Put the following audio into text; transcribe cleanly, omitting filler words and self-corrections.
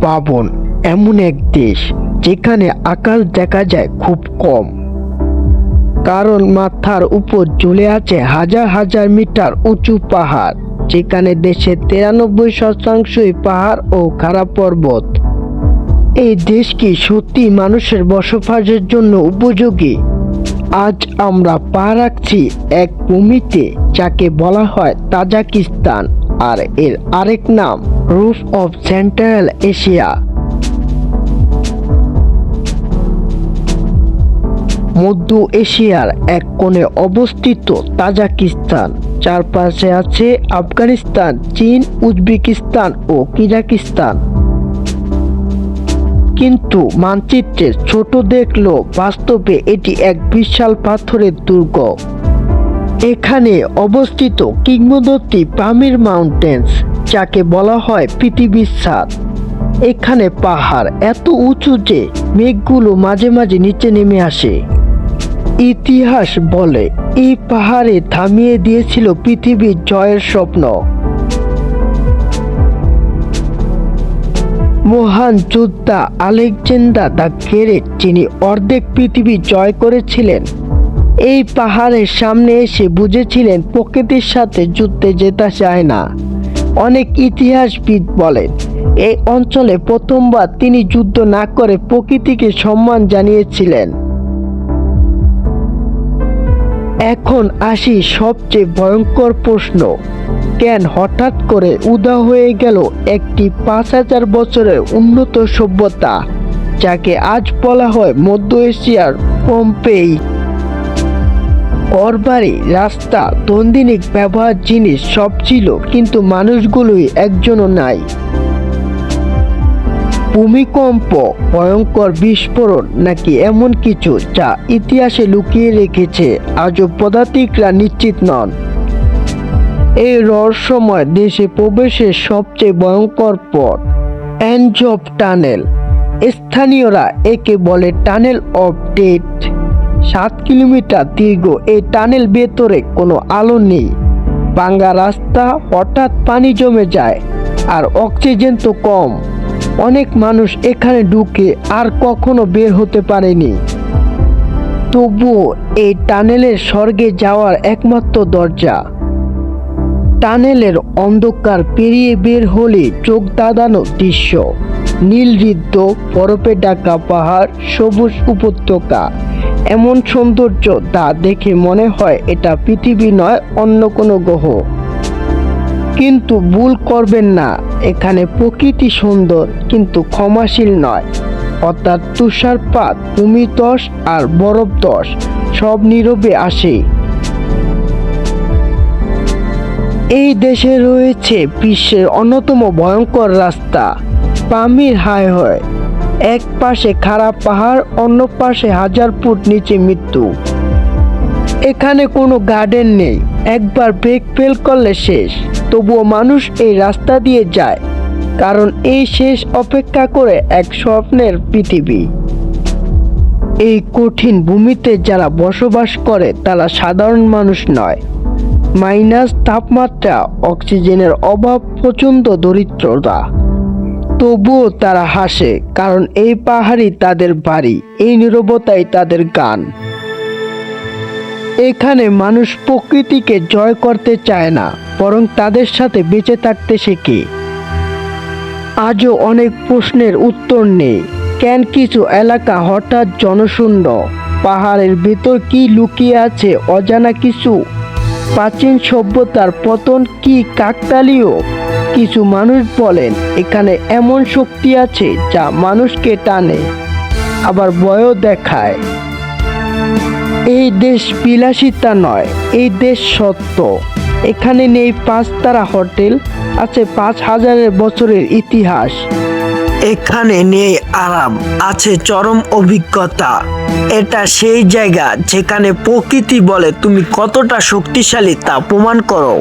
বাবন এমন এক দেশ যেখানে আকাশ দেখা যায় খুব কম, কারণ মাথার উপর ঝুলে আছে হাজার হাজার মিটার উঁচু পাহাড়, যেখানে দেশের 93% পাহাড় ও খাড়া পর্বত। এই দেশ কি সত্যি মানুষের বসবাসের জন্য উপযোগী? আজ আমরা পা রাখছি এক ভূমিতে যাকে বলা হয় তাজিকিস্তান, আর এর আরেক নাম রুফ অফ সেন্ট্রাল এশিয়া। মধ্য এশিয়ার এক কোণে অবস্থিত তাজিকিস্তান, চারপাশে আছে আফগানিস্তান, চীন, উজবেকিস্তান ও কিরগিজস্তান। কিন্তু মানচিত্রে ছোট দেখলেও বাস্তবে এটি এক বিশাল পাথরের দুর্গ। এখানে অবস্থিত কিংবদন্তি পামির মাউন্টেন্স, যাকে বলা হয় পৃথিবীর ছাদ। এখানে পাহাড় এত উঁচু যে মেঘগুলো মাঝে মাঝে নিচে নেমে আসে। ইতিহাস বলে এই পাহাড়ে থামিয়ে দিয়েছিল পৃথিবীর জয়ের স্বপ্ন। মহান যোদ্ধা আলেকজান্ডার দ্য গ্রেট, যিনি অর্ধেক পৃথিবী জয় করেছিলেন, এই পাহাড়ের সামনে এসে বুঝেছিলেন প্রকৃতির সাথে যুদ্ধে জেতা যায় না। অনেক ইতিহাসবিদ বলেন এই অঞ্চলে প্রথমবার তিনি যুদ্ধ না করে প্রকৃতিকে সম্মান জানিয়েছিলেন। এখন আসি সবচেয়ে ভয়ঙ্কর প্রশ্ন, কেন হঠাৎ করে উধাও হয়ে গেল একটি 5000 বছরের উন্নত সভ্যতা, যাকে আজ বলা হয় মধ্য এশিয়ার পম্পেই? ঘরবাড়ি, রাস্তা, দৈনন্দিন ব্যবহার জিনিস সব ছিল, কিন্তু মানুষগুলোই একজনও নাই। ভূমিকম্প, ভয়ঙ্কর বিস্ফোরণ, নাকি এমন কিছু যা ইতিহাসে লুকিয়ে রেখেছে আজও পদাতিকরা নিশ্চিত নন? এই রহস্যময় দেশে প্রবেশের সবচেয়ে ভয়ঙ্কর পথ এনজব টানেল। স্থানীয়রা একে বলে টানেল অফ ডেথ। 7 কিলোমিটার দীর্ঘ এই টানেল, ভেতরে কোনো আলো নেই, ভাঙা রাস্তা, হঠাৎ পানি জমে যায়, আর অক্সিজেন তো কম। অনেক মানুষ এখানে ঢুকে আর কখনো বের হতে পারেনি। তবুও এই টানেলের স্বর্গে যাওয়ার একমাত্র দরজা। টানেলের অন্ধকার পেরিয়ে বের হলে চোখ ধাঁধানো দৃশ্য, নীল হ্রদ, বরফে ঢাকা পাহাড়, সবুজ উপত্যকা, এমন সৌন্দর্য তা দেখে মনে হয় এটা পৃথিবী নয়, অন্য কোনো গ্রহ। কিন্তু ভুল করবেন না, এখানে প্রকৃতি সুন্দর কিন্তু ক্ষমাশীল নয়। অর্থাৎ তুষারপাত, ভূমিধস আর বরফধস সব নীরবে আসে। এই দেশে রয়েছে বিশ্বের অন্যতম ভয়ঙ্কর রাস্তা, পামির হাইওয়ে। এক পাশে খারাপ পাহাড়, অন্য পাশে 1000 ফুট নিচে মৃত্যু। এখানে কোনো গার্ডেন নেই, একবার ব্রেক ফেল করলে শেষ। তবুও মানুষ এই রাস্তা দিয়ে যায়, কারণ এই শেষ অপেক্ষা করে এক স্বপ্নের পৃথিবী। এই কঠিন ভূমিতে যারা বসবাস করে তারা সাধারণ মানুষ নয়। মাইনাস তাপমাত্রা, অক্সিজেনের অভাব, প্রচণ্ড দরিদ্রতা। তবুও তারা হাসে, কারণ এই পাহাড়ই তাদের বাড়ি, এই নীরবতাই তাদের গান। এখানে মানুষ প্রকৃতিকে জয় করতে চায় না, বরং তাদের সাথে বেঁচে থাকতে শেখে। আজও অনেক প্রশ্নের উত্তর নেই। কেন কিছু এলাকা হঠাৎ জনশূন্য? পাহাড়ের ভেতর কি লুকিয়ে আছে অজানা কিছু? প্রাচীন সভ্যতার পতন কি কাকতালীয়? কিছু মানুষ বলেন এখানে এমন শক্তি আছে যা মানুষকে টানে, আবার ভয়ও দেখায়। এই দেশ বিলাসিতা নয়, এই দেশ সত্য। এখানে নেই 5 তারা হোটেল, আছে 5000 বছরের ইতিহাস। এখানে নেই আরাম, আছে চরম অভিজ্ঞতা। এটা সেই জায়গা যেখানে প্রকৃতি বলে তুমি কতটা শক্তিশালী তা প্রমাণ করো।